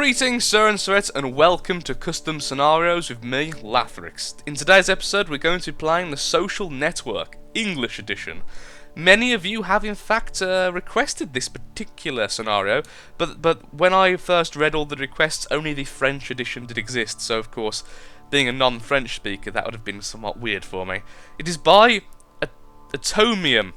Greetings, Sir and Sirettes, and welcome to Custom Scenarios with me, Lathrix. In today's episode, we're going to be playing the Social Network, English Edition. Many of you have in fact requested this particular scenario, but when I first read all the requests, only the French edition did exist, so of course, being a non-French speaker, that would have been somewhat weird for me. It is by Atomium.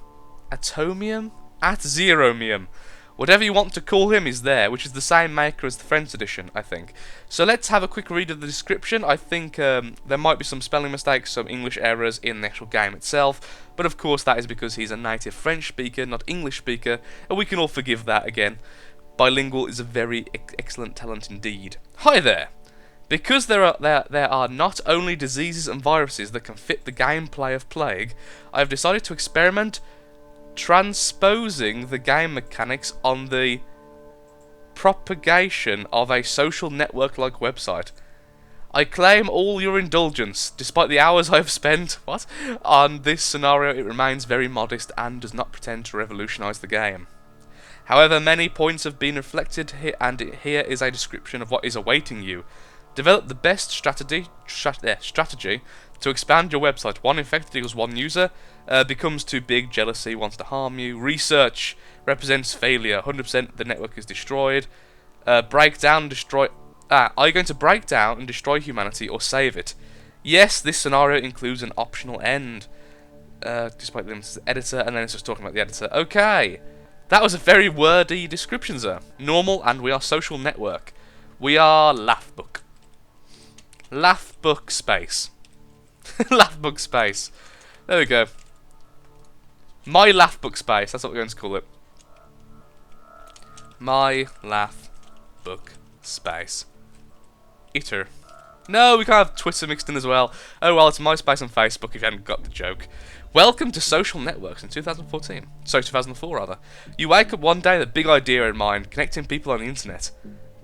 Atomium? Atzeromium. Whatever you want to call him is there, which is the same maker as the French edition, I think. So let's have a quick read of the description. I think there might be some spelling mistakes, some English errors in the actual game itself, but of course that is because he's a native French speaker, not English speaker, and we can all forgive that again. Bilingual is a very excellent talent indeed. Hi there! Because there are not only diseases and viruses that can fit the gameplay of Plague, I have decided to experiment transposing the game mechanics on the propagation of a social network-like website. I claim all your indulgence. Despite the hours I have spent on this scenario, it remains very modest and does not pretend to revolutionise the game. However, many points have been reflected here, and here is a description of what is awaiting you. Develop the best strategy to expand your website. One infected equals one user. Becomes too big, jealousy wants to harm you. Research represents failure. 100% the network is destroyed. Break down, destroy. Are you going to break down and destroy humanity or save it? Yes, this scenario includes an optional end. Despite the editor, and then it's just talking about the editor. Okay, that was a very wordy description, sir. Normal, and we are social network. We are Laughbook. Laughbook space. Laughbook space. There we go. My Laughbook space, that's what we're going to call it. My Laughbook space. Iter. No, we can't have Twitter mixed in as well. Oh well, it's MySpace and Facebook if you hadn't got the joke. Welcome to Social Networks in 2014. Sorry, 2004 rather. You wake up one day with a big idea in mind, connecting people on the internet.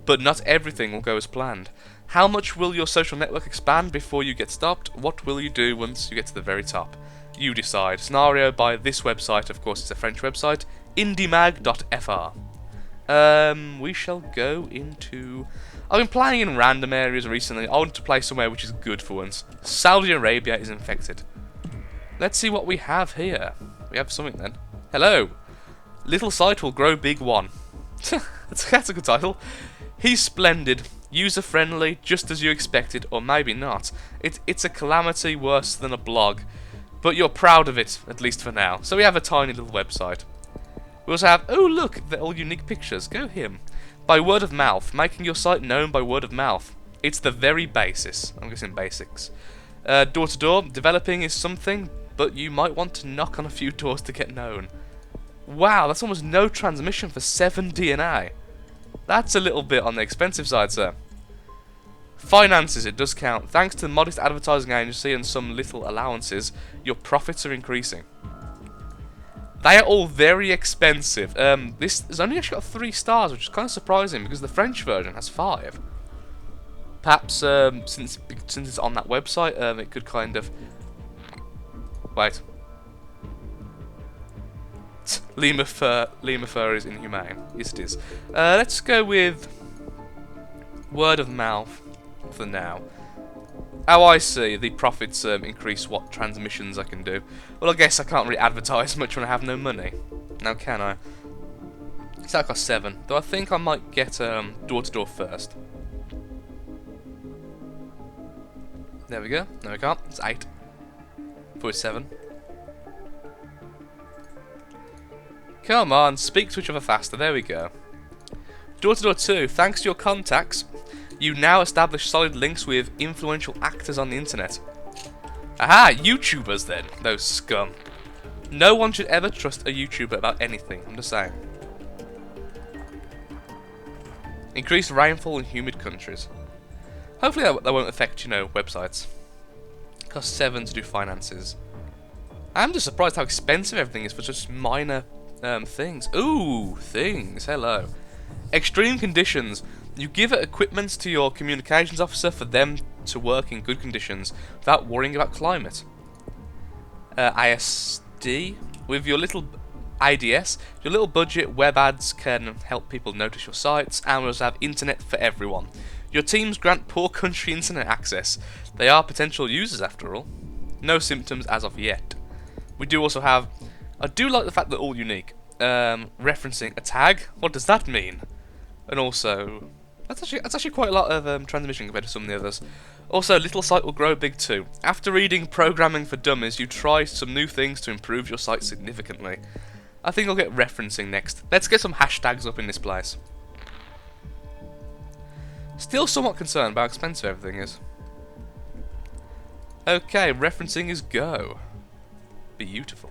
But not everything will go as planned. How much will your social network expand before you get stopped? What will you do once you get to the very top? You decide. Scenario by this website, of course it's a French website, indiemag.fr. We shall go into... I've been playing in random areas recently. I want to play somewhere which is good for once. Saudi Arabia is infected. Let's see what we have here. We have something then. Hello. Little site will grow big one. That's a good title. He's splendid, user-friendly, just as you expected, or maybe not. It's a calamity worse than a blog, but you're proud of it, at least for now. So we have a tiny little website. We also have, oh look, they're all unique pictures, go him. By word of mouth, making your site known by word of mouth. It's the very basis, I'm guessing basics. Door-to-door, developing is something, but you might want to knock on a few doors to get known. Wow, that's almost no transmission for 7 DNA. That's a little bit on the expensive side, sir. Finances, it does count. Thanks to the modest advertising agency and some little allowances, your profits are increasing. They are all very expensive. This has only actually got 3 stars, which is kind of surprising because the French version has 5. Perhaps since it's on that website, it could kind of... Wait. Lima fur is inhumane. Yes, it is. Let's go with word of mouth for now. How I see the profits increase what transmissions I can do. Well, I guess I can't really advertise much when I have no money. Now can I? It's like cost 7. Though I think I might get door-to-door first. There we go. No, we can't. It's 8. 47. Come on, speak to each other faster. There we go. Door-to-door 2. Thanks to your contacts, you now establish solid links with influential actors on the internet. Aha! YouTubers then. Those scum. No one should ever trust a YouTuber about anything. I'm just saying. Increased rainfall in humid countries. Hopefully that won't affect, you know, websites. Cost 7 to do finances. I'm just surprised how expensive everything is for just minor... things. Ooh, things. Hello. Extreme conditions. You give equipment to your communications officer for them to work in good conditions without worrying about climate. ISD. With your little IDS, your little budget web ads can help people notice your sites, and we also have internet for everyone. Your teams grant poor country internet access. They are potential users after all. No symptoms as of yet. We do also have, I do like the fact that all unique. Referencing a tag, what does that mean? And also, that's actually quite a lot of transmission compared to some of the others. Also, little site will grow big too. After reading Programming for Dummies, you try some new things to improve your site significantly. I think I'll get referencing next. Let's get some hashtags up in this place. Still somewhat concerned about how expensive everything is. Okay, referencing is go. Beautiful.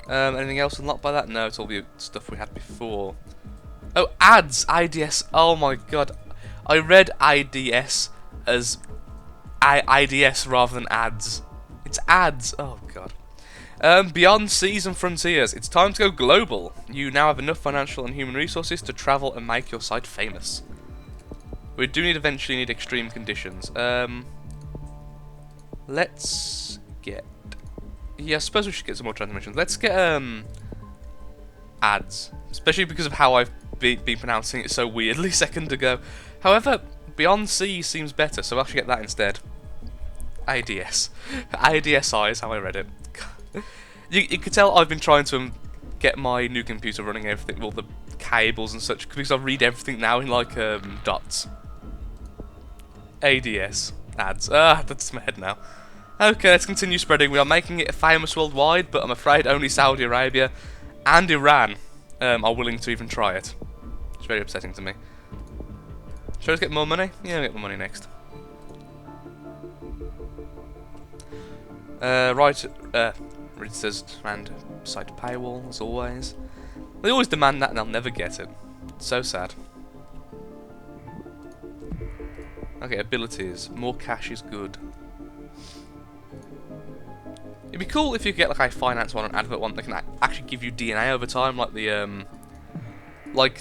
Anything else unlocked by that? No, it's all the stuff we had before. Oh, ads! IDS. Oh my god. I read IDS as IDS rather than ads. It's ads. Oh god. Beyond seas and frontiers, it's time to go global. You now have enough financial and human resources to travel and make your site famous. We do eventually need extreme conditions. Let's get... Yeah, I suppose we should get some more transmissions. Let's get ads, especially because of how I've been pronouncing it so weirdly a second ago. However, Beyond Sea seems better, so I'll actually get that instead. IDS. IDSI is how I read it. You could tell I've been trying to get my new computer running everything, all the cables and such, because I read everything now in like dots. ADS. Ads. That's my head now. Okay, let's continue spreading. We are making it famous worldwide, but I'm afraid only Saudi Arabia and Iran are willing to even try it. It's very upsetting to me. Shall we get more money? Yeah, we'll get more money next. Right, registered and site paywall, as always. They always demand that and they'll never get it. It's so sad. Okay, abilities. More cash is good. It'd be cool if you get like a finance one or an advert one that can actually give you DNA over time, like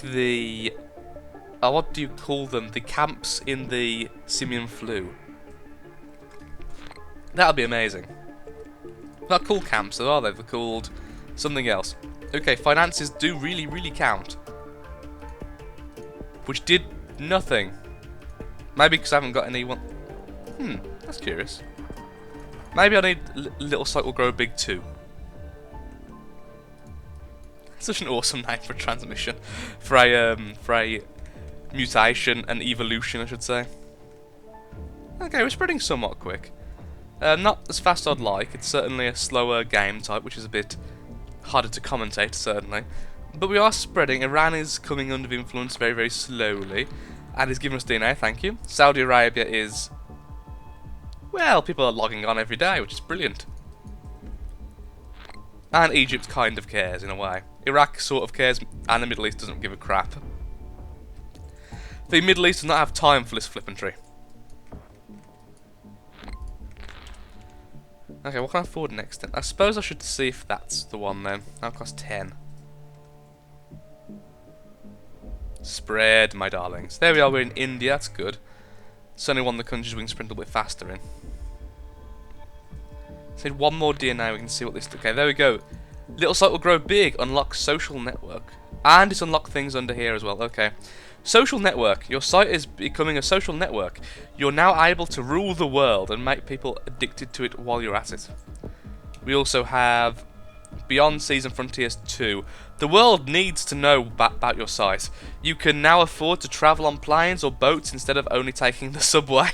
the what do you call them? The camps in the simian flu. That'd be amazing. They're not called camps, though, are they? They're called something else. Okay, finances do really count. Which did nothing. Maybe because I haven't got anyone. That's curious. Maybe I need little site will grow big too. Such an awesome name for a transmission, for a mutation and evolution, I should say. Okay, we're spreading somewhat quick. Not as fast as I'd like. It's certainly a slower game type, which is a bit harder to commentate, certainly. But we are spreading. Iran is coming under influence very slowly, and is giving us DNA. Thank you. Saudi Arabia is. Well, people are logging on every day, which is brilliant. And Egypt kind of cares, in a way. Iraq sort of cares, and the Middle East doesn't give a crap. The Middle East does not have time for this flippantry. Okay, what can I afford next then? I suppose I should see if that's the one then. That'll cost 10. Spread, my darlings. There we are, we're in India, that's good. It's only one of the countries we can sprint a bit faster in. Let's need one more DNA, we can see what this... Okay, there we go. Little site will grow big, unlock social network. And it's unlocked things under here as well, okay. Social network. Your site is becoming a social network. You're now able to rule the world and make people addicted to it while you're at it. We also have Beyond Seas and Frontiers 2. The world needs to know about your site. You can now afford to travel on planes or boats instead of only taking the subway.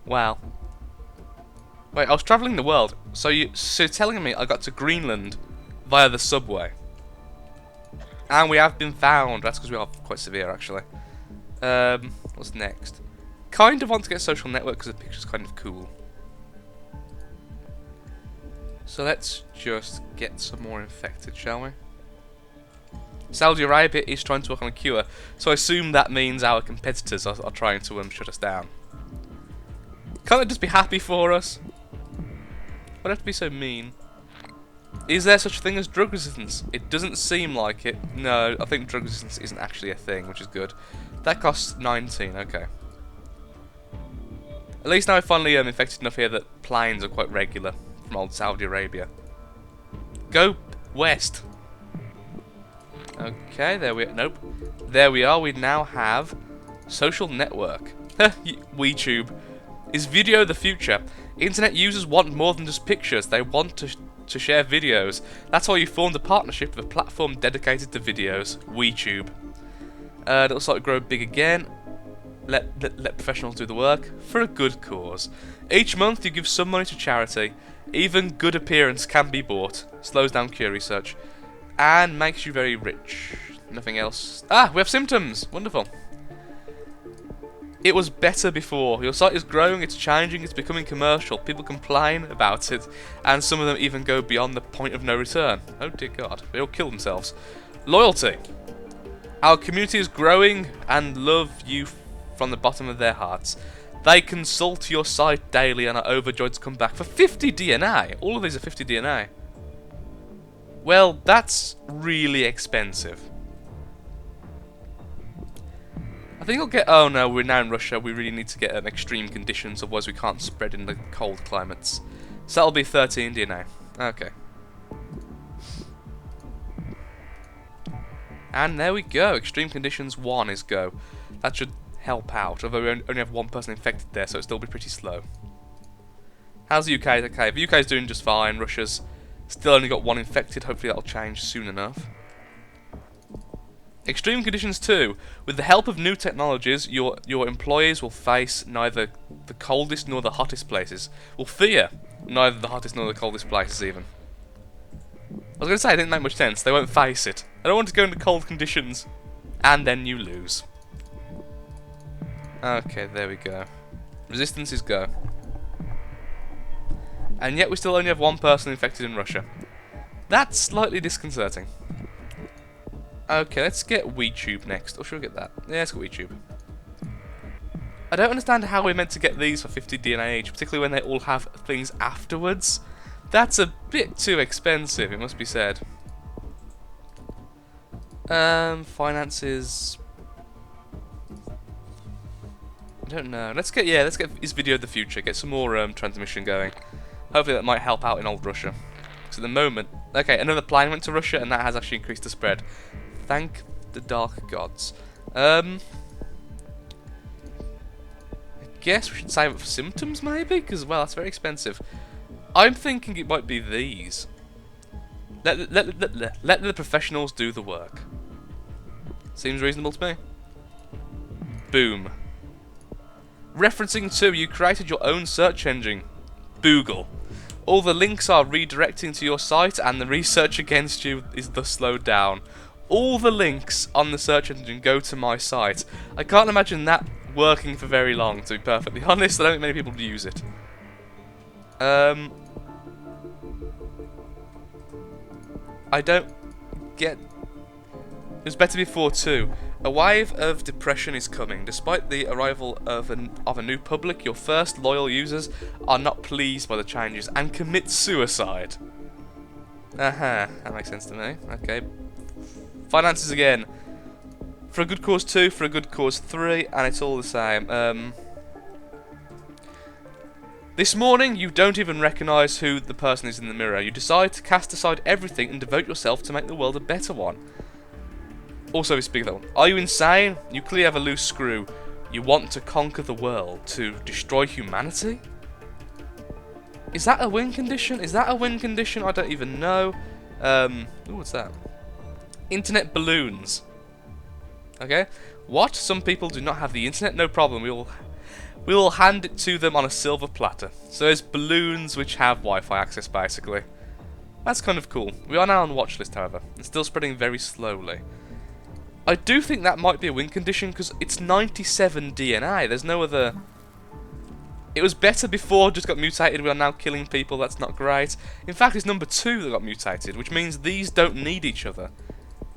Wow. Wait, I was travelling the world. So you're telling me I got to Greenland via the subway. And we have been found. That's because we are quite severe, actually. What's next? Kind of want to get social network because the picture's kind of cool. So let's just get some more infected, shall we? Saudi Arabia is trying to work on a cure, so I assume that means our competitors are trying to shut us down. Can't they just be happy for us? Why'd it have to be so mean? Is there such a thing as drug resistance? It doesn't seem like it. No, I think drug resistance isn't actually a thing, which is good. That costs 19, okay. At least now I've finally infected enough here that planes are quite regular. from old Saudi Arabia. Go west. Okay, nope. There we are. We now have social network. WeTube. Is video the future? Internet users want more than just pictures. They want to share videos. That's why you formed a partnership with a platform dedicated to videos. WeTube. It looks like grow big again. Let professionals do the work for a good cause. Each month you give some money to charity. Even good appearance can be bought. Slows down queue research. And makes you very rich. Nothing else. Ah, we have symptoms. Wonderful. It was better before. Your site is growing, it's changing, it's becoming commercial. People complain about it, and some of them even go beyond the point of no return. Oh dear God, they all kill themselves. Loyalty. Our community is growing and love you from the bottom of their hearts. They consult your site daily and are overjoyed to come back for 50 DNA. All of these are 50 DNA. Well, that's really expensive. I think I'll get... Oh no, we're now in Russia. We really need to get extreme conditions, otherwise we can't spread in the cold climates. So that'll be 13 DNA. Okay. And there we go. Extreme conditions 1 is go. That should help out, although we only have one person infected there, so it'll still be pretty slow. How's the UK? Okay, the UK's doing just fine. Russia's still only got 1 infected. Hopefully that'll change soon enough. Extreme conditions 2. With the help of new technologies, your employees will face neither the coldest nor the hottest places. Will fear neither the hottest nor the coldest places even. I was going to say, it didn't make much sense. They won't face it. I don't want to go into cold conditions. And then you lose. Okay, there we go. Resistance is go. And yet we still only have 1 person infected in Russia. That's slightly disconcerting. Okay, let's get WeTube next. Or should we get that? Yeah, let's get WeTube. I don't understand how we're meant to get these for 50 DNA each, particularly when they all have things afterwards. That's a bit too expensive, it must be said. Finances... I don't know. Let's get his video of the future. Get some more transmission going. Hopefully that might help out in old Russia. Because at the moment... Okay, another plane went to Russia and that has actually increased the spread. Thank the dark gods. I guess we should save it for symptoms, maybe? Because, well, that's very expensive. I'm thinking it might be these. Let the professionals do the work. Seems reasonable to me. Boom. Referencing to, you created your own search engine. Boogle. All the links are redirecting to your site and the research against you is thus slowed down. All the links on the search engine go to my site. I can't imagine that working for very long, to be perfectly honest. I don't think many people use it. I don't get... It was better before too. A wave of depression is coming. Despite the arrival of a new public, your first loyal users are not pleased by the changes and commit suicide. That makes sense to me. Okay. Finances again. For a good cause 2, for a good cause 3, and it's all the same. This morning, you don't even recognise who the person is in the mirror. You decide to cast aside everything and devote yourself to make the world a better one. Also, we speak of that one. Are you insane? You clearly have a loose screw. You want to conquer the world, to destroy humanity? Is that a win condition? Is that a win condition? I don't even know. Ooh, what's that? Internet balloons. Okay. What? Some people do not have the internet? No problem. We will hand it to them on a silver platter. So there's balloons which have Wi-Fi access, basically. That's kind of cool. We are now on watch list, however. It's still spreading very slowly. I do think that might be a win condition because it's 97 DNA. There's no other... It was better before, just got mutated. We are now killing people. That's not great. In fact, it's number 2 that got mutated, which means these don't need each other.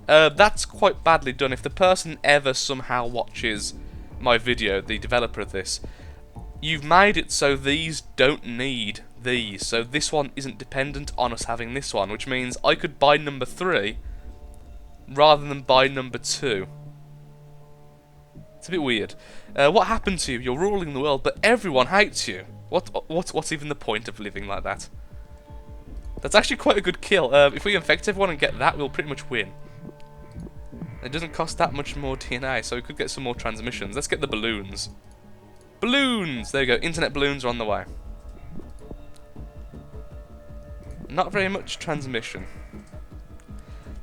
That's quite badly done. If the person ever somehow watches my video, the developer of this, you've made it so these don't need these. So this one isn't dependent on us having this one, which means I could buy number 3 rather than buy number 2. It's a bit weird. What happened to you? You're ruling the world, but everyone hates you. What's even the point of living like that? That's actually quite a good kill. If we infect everyone and get that, we'll pretty much win. It doesn't cost that much more DNA, so we could get some more transmissions. Let's get the balloons. Balloons! There you go. Internet balloons are on the way. Not very much transmission.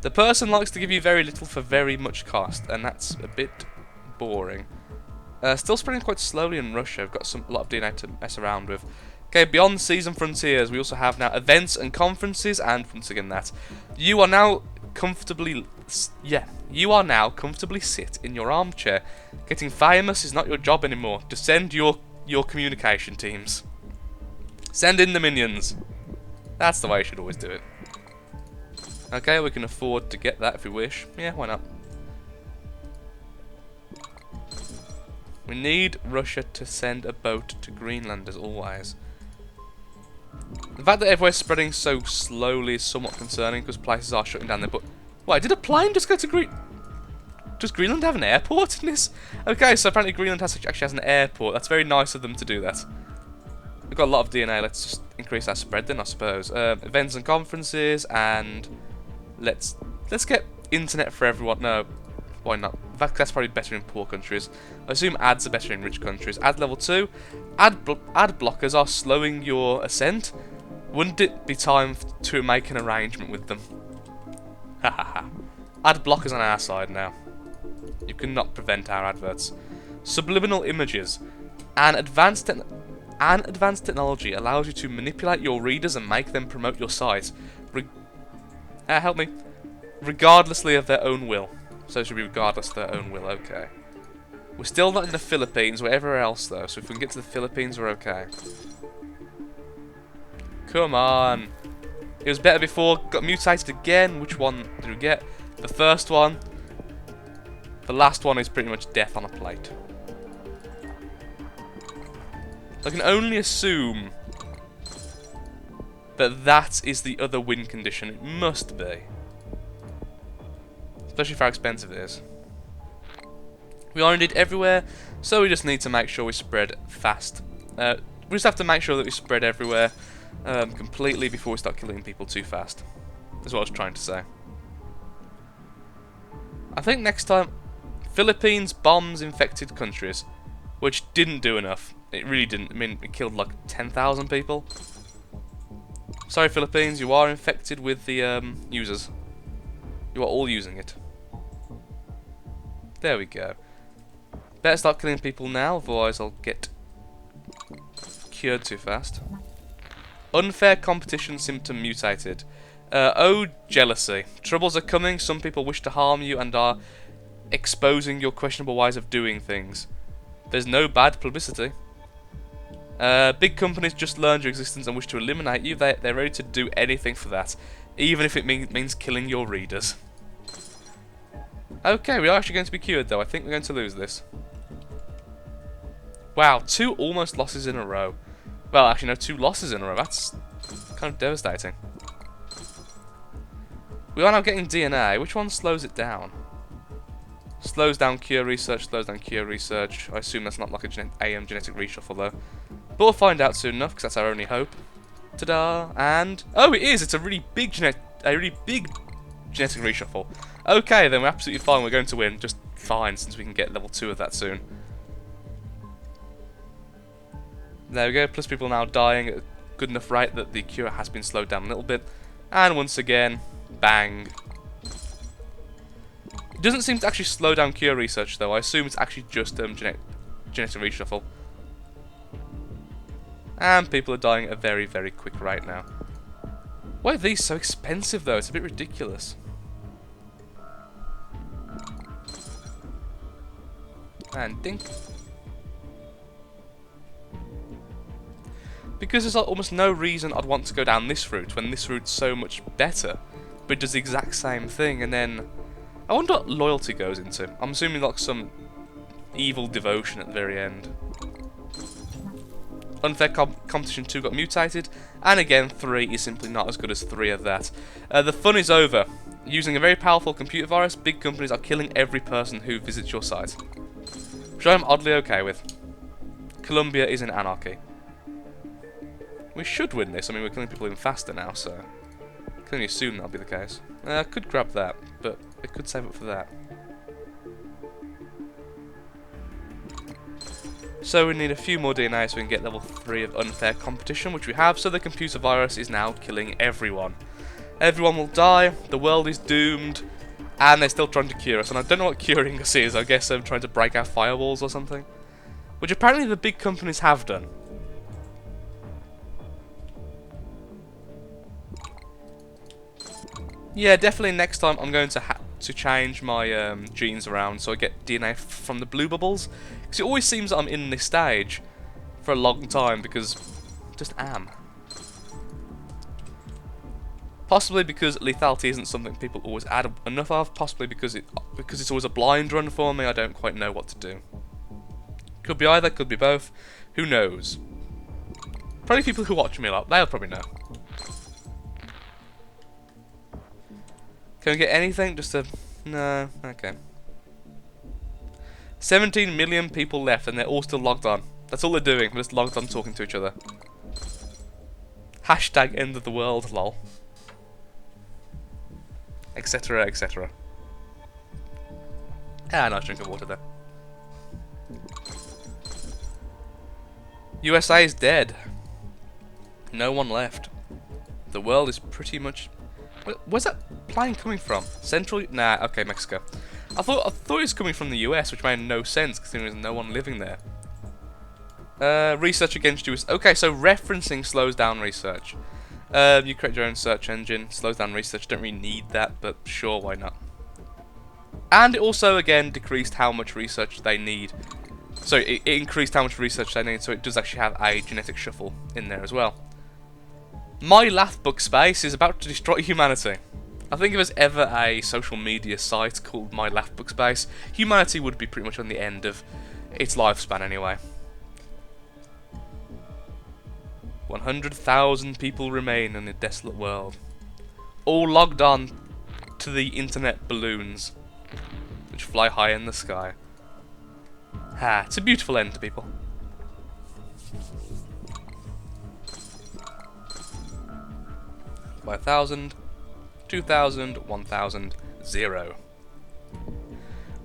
The person likes to give you very little for very much cost, and that's a bit boring. Still spreading quite slowly in Russia. We've got a lot of DNA to mess around with. Okay, beyond seas and frontiers, we also have now events and conferences, and once again that. You are now comfortably sit in your armchair. Getting famous is not your job anymore. Just send your communication teams. Send in the minions. That's the way you should always do it. Okay, we can afford to get that if we wish. Yeah, why not? We need Russia to send a boat to Greenland as always. The fact that everywhere's spreading so slowly is somewhat concerning because places are shutting down there. But wait, did a plane just go to Greenland? Does Greenland have an airport in this? Okay, so apparently Greenland actually has an airport. That's very nice of them to do that. We've got a lot of DNA. Let's just increase our spread then, I suppose. Events and conferences, and let's get internet for everyone. No, why not? In fact, that's probably better in poor countries. I assume ads are better in rich countries. Ad level 2. Ad blockers are slowing your ascent. Wouldn't it be time to make an arrangement with them? Hahaha. Ad blockers on our side now. You cannot prevent our adverts. Subliminal images. An advanced technology allows you to manipulate your readers and make them promote your site. Help me. Regardlessly of their own will. So it should be regardless of their own will, okay. We're still not in the Philippines, we're everywhere else though, so if we can get to the Philippines, we're okay. Come on. It was better before, got mutated again. Which one did we get? The first one. The last one is pretty much death on a plate. I can only assume that is the other win condition. It must be. Especially for how expensive it is. We are indeed everywhere, so we just need to make sure we spread fast. We just have to make sure that we spread everywhere completely before we start killing people too fast. That's what I was trying to say. I think next time, Philippines bombs infected countries, which didn't do enough. It really didn't. I mean, it killed like 10,000 people. Sorry, Philippines, you are infected with the users. You are all using it. There we go. Better start killing people now, otherwise I'll get cured too fast. Unfair competition symptom mutated. Oh, jealousy. Troubles are coming, some people wish to harm you and are exposing your questionable ways of doing things. There's no bad publicity. Big companies just learned your existence and wish to eliminate you. They're ready to do anything for that, even if it means killing your readers. Okay, we are actually going to be cured though. I think we're going to lose this. Wow, 2 almost losses in a row. Well, actually no, 2 losses in a row. That's kind of devastating. We are now getting DNA. Which one slows it down? Slows down cure research, slows down cure research. I assume that's not like a genetic reshuffle though. But we'll find out soon enough, because that's our only hope. Ta-da! And oh, it is. It's a really big genetic reshuffle. Okay, then we're absolutely fine. We're going to win, just fine, since we can get level 2 of that soon. There we go. Plus, people are now dying at a good enough rate that the cure has been slowed down a little bit. And once again, bang. It doesn't seem to actually slow down cure research, though. I assume it's actually just genetic reshuffle. And people are dying at a very, very quick rate now. Why are these so expensive, though? It's a bit ridiculous. And dink. Because there's almost no reason I'd want to go down this route when this route's so much better, but it does the exact same thing. And then I wonder what loyalty goes into. I'm assuming like some evil devotion at the very end. Unfair competition 2 got mutated, and again 3 is simply not as good as 3 of that. The fun is over. Using a very powerful computer virus, big companies are killing every person who visits your site, which I'm oddly okay with. Colombia is in anarchy. We should win this. I mean, we're killing people even faster now, so Can only assume that'll be the case. I could grab that, but I could save it for that. So we need a few more DNA so we can get level 3 of unfair competition, which we have, so the computer virus is now killing everyone. Everyone will die, the world is doomed, and they're still trying to cure us. And I don't know what curing us is, I guess I'm trying to break our firewalls or something. Which apparently the big companies have done. Yeah, definitely next time I'm going to change my genes around so I get DNA from the blue bubbles. Because it always seems that I'm in this stage for a long time because I just am. Possibly because lethality isn't something people always add enough of. Possibly because it's always a blind run for me. I don't quite know what to do. Could be either, could be both. Who knows? Probably people who watch me a lot. They'll probably know. Can we get anything? Just a... No. Okay. 17 million people left and they're all still logged on. That's all they're doing. They're just logged on talking to each other. Hashtag end of the world, lol. Etc, etc. Ah, nice drink of water there. USA is dead. No one left. The world is pretty much... Where's that plane coming from? Central? Nah, okay, Mexico. I thought it was coming from the US, which made no sense considering there's no one living there. Research against US. Okay, so referencing slows down research. You create your own search engine, slows down research. Don't really need that, but sure, why not? And it also, again, decreased how much research they need. So it increased how much research they need, so it does actually have a genetic shuffle in there as well. My Laughbook space is about to destroy humanity. I think if there's ever a social media site called My Laughbook space, humanity would be pretty much on the end of its lifespan anyway. 100,000 people remain in a desolate world. All logged on to the internet balloons, which fly high in the sky. Ha, it's a beautiful end to people. By 1,000, 2,000, 1,000, 0.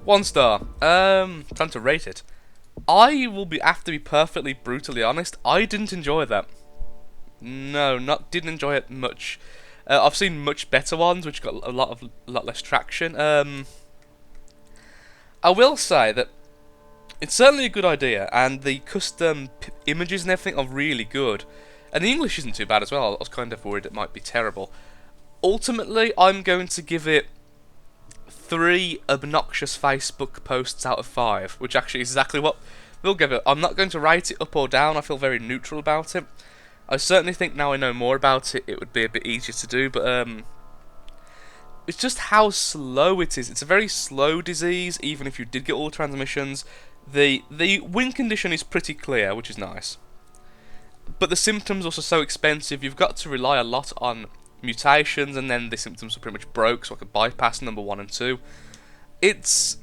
1 star. Time to rate it. I will have to be perfectly brutally honest. I didn't enjoy that. No, didn't enjoy it much. I've seen much better ones, which got a lot less traction. I will say that it's certainly a good idea, and the custom images and everything are really good. And the English isn't too bad as well. I was kind of worried it might be terrible. Ultimately, I'm going to give it 3 obnoxious Facebook posts out of 5, which actually is exactly what we'll give it. I'm not going to rate it up or down. I feel very neutral about it. I certainly think now I know more about it, it would be a bit easier to do, but it's just how slow it is. It's a very slow disease, even if you did get all the transmissions. The win condition is pretty clear, which is nice. But the symptoms are also so expensive, you've got to rely a lot on mutations, and then the symptoms are pretty much broke, so I could bypass number 1 and 2. It's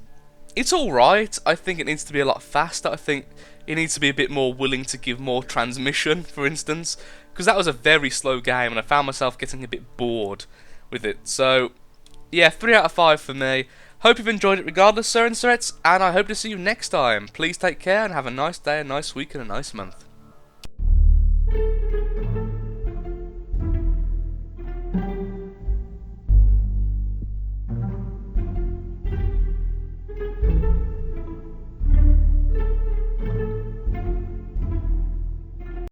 alright. I think it needs to be a lot faster. I think it needs to be a bit more willing to give more transmission, for instance, because that was a very slow game, and I found myself getting a bit bored with it. So, yeah, 3 out of 5 for me. Hope you've enjoyed it regardless, sir and sirettes, and I hope to see you next time. Please take care, and have a nice day, a nice week, and a nice month.